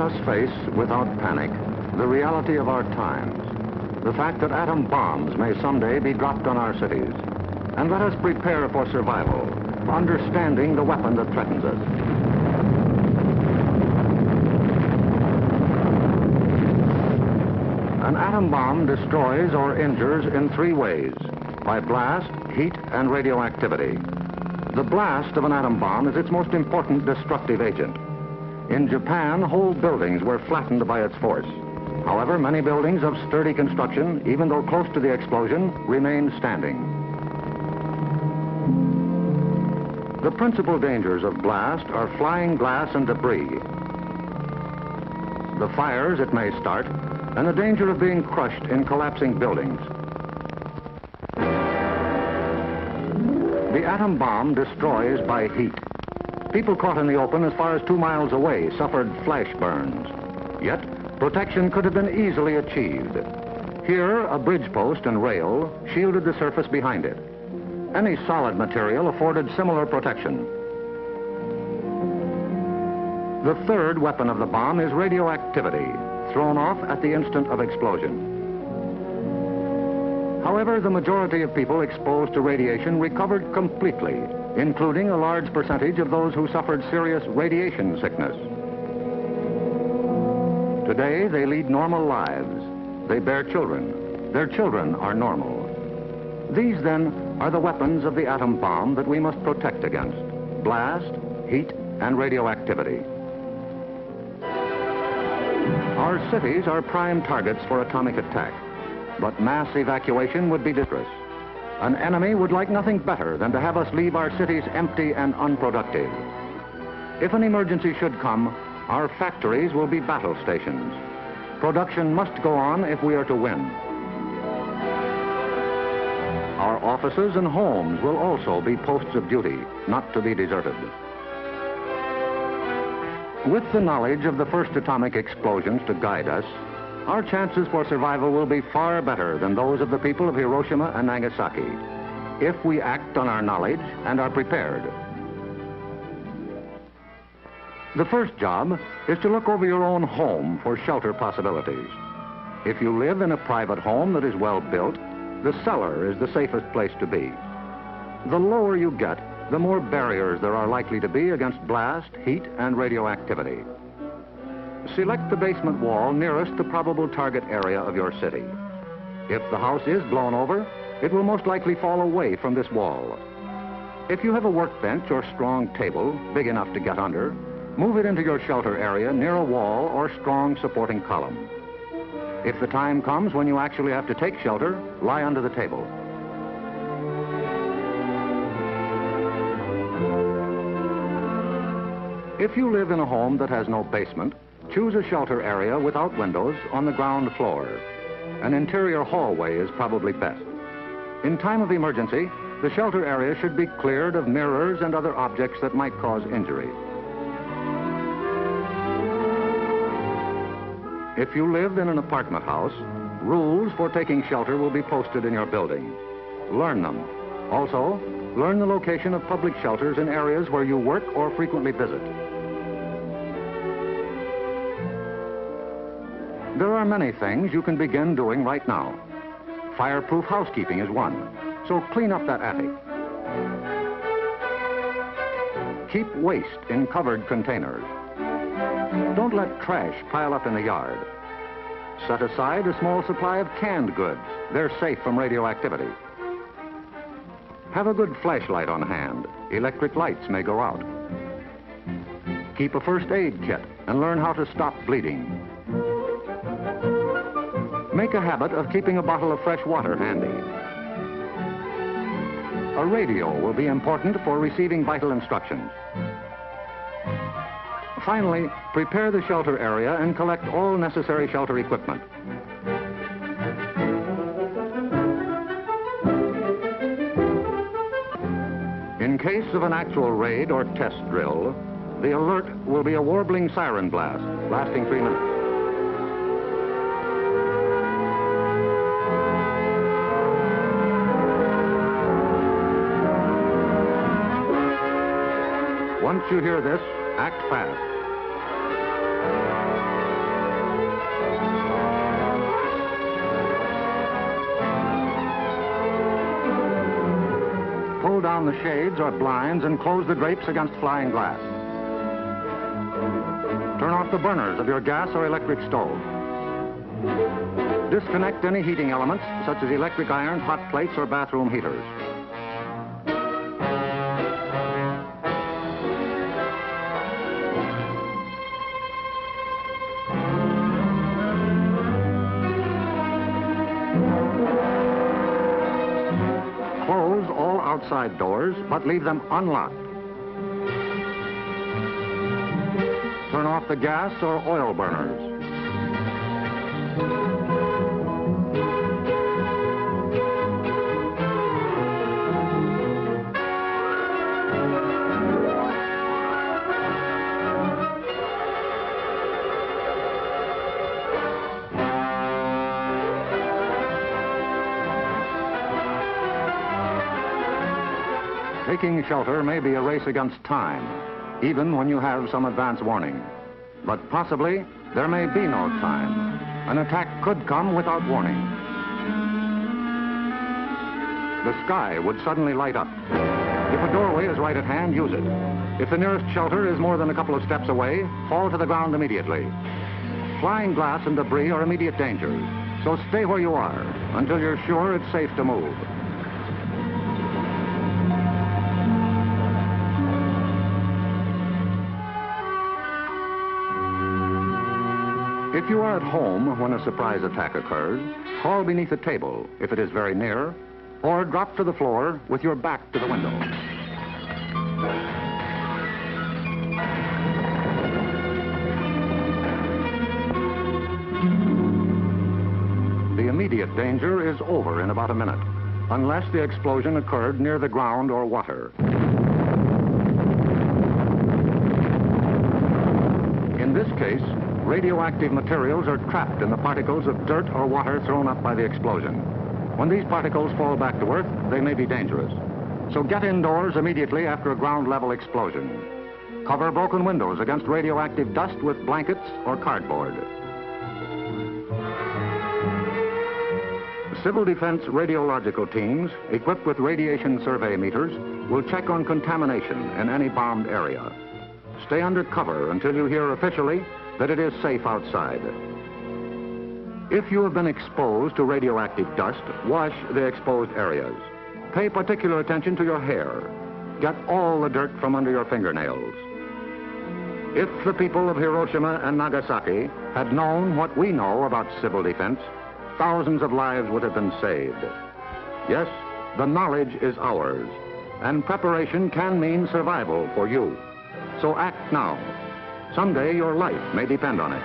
us face, without panic, the reality of our times. The fact that atom bombs may someday be dropped on our cities. And let us prepare for survival, understanding the weapon that threatens us. An atom bomb destroys or injures in three ways: by blast, heat, and radioactivity. The blast of an atom bomb is its most important destructive agent. In Japan, whole buildings were flattened by its force. However, many buildings of sturdy construction, even though close to the explosion, remained standing. The principal dangers of blast are flying glass and debris, the fires it may start, and the danger of being crushed in collapsing buildings. The atom bomb destroys by heat. People caught in the open as far as 2 miles away suffered flash burns. Yet, protection could have been easily achieved. Here, a bridge post and rail shielded the surface behind it. Any solid material afforded similar protection. The third weapon of the bomb is radioactivity, thrown off at the instant of explosion. However, the majority of people exposed to radiation recovered completely, including a large percentage of those who suffered serious radiation sickness. Today, they lead normal lives. They bear children. Their children are normal. These, then, are the weapons of the atom bomb that we must protect against: blast, heat, and radioactivity. Our cities are prime targets for atomic attack, but mass evacuation would be dangerous. An enemy would like nothing better than to have us leave our cities empty and unproductive. If an emergency should come, our factories will be battle stations. Production must go on if we are to win. Our offices and homes will also be posts of duty, not to be deserted. With the knowledge of the first atomic explosions to guide us, our chances for survival will be far better than those of the people of Hiroshima and Nagasaki, if we act on our knowledge and are prepared. The first job is to look over your own home for shelter possibilities. If you live in a private home that is well built, the cellar is the safest place to be. The lower you get, the more barriers there are likely to be against blast, heat, and radioactivity. Select the basement wall nearest the probable target area of your city. If the house is blown over, it will most likely fall away from this wall. If you have a workbench or strong table big enough to get under, move it into your shelter area near a wall or strong supporting column. If the time comes when you actually have to take shelter, lie under the table. If you live in a home that has no basement, choose a shelter area without windows on the ground floor. An interior hallway is probably best. In time of emergency, the shelter area should be cleared of mirrors and other objects that might cause injury. If you live in an apartment house, rules for taking shelter will be posted in your building. Learn them. Also, learn the location of public shelters in areas where you work or frequently visit. There are many things you can begin doing right now. Fireproof housekeeping is one, so clean up that attic. Keep waste in covered containers. Don't let trash pile up in the yard. Set aside a small supply of canned goods. They're safe from radioactivity. Have a good flashlight on hand. Electric lights may go out. Keep a first aid kit and learn how to stop bleeding. Make a habit of keeping a bottle of fresh water handy. A radio will be important for receiving vital instructions. Finally, prepare the shelter area and collect all necessary shelter equipment. In case of an actual raid or test drill, the alert will be a warbling siren blast, lasting 3 minutes. Once you hear this, act fast. down the shades or blinds and close the drapes against flying glass. Turn off the burners of your gas or electric stove. Disconnect any heating elements, such as electric irons, hot plates, or bathroom heaters. Close all outside doors, but leave them unlocked. Turn off the gas or oil burners. Taking shelter may be a race against time, even when you have some advance warning. But possibly, there may be no time. An attack could come without warning. The sky would suddenly light up. If a doorway is right at hand, use it. If the nearest shelter is more than a couple of steps away, fall to the ground immediately. Flying glass and debris are immediate dangers, so stay where you are until you're sure it's safe to move. If you are at home when a surprise attack occurs, crawl beneath a table if it is very near, or drop to the floor with your back to the window. The immediate danger is over in about a minute, unless the explosion occurred near the ground or water. In this case, radioactive materials are trapped in the particles of dirt or water thrown up by the explosion. When these particles fall back to Earth, they may be dangerous. So get indoors immediately after a ground-level explosion. Cover broken windows against radioactive dust with blankets or cardboard. Civil defense radiological teams, equipped with radiation survey meters, will check on contamination in any bombed area. Stay under cover until you hear officially that it is safe outside. If you have been exposed to radioactive dust, wash the exposed areas. Pay particular attention to your hair. Get all the dirt from under your fingernails. If the people of Hiroshima and Nagasaki had known what we know about civil defense, thousands of lives would have been saved. Yes, the knowledge is ours, and preparation can mean survival for you. So act now. Someday your life may depend on it.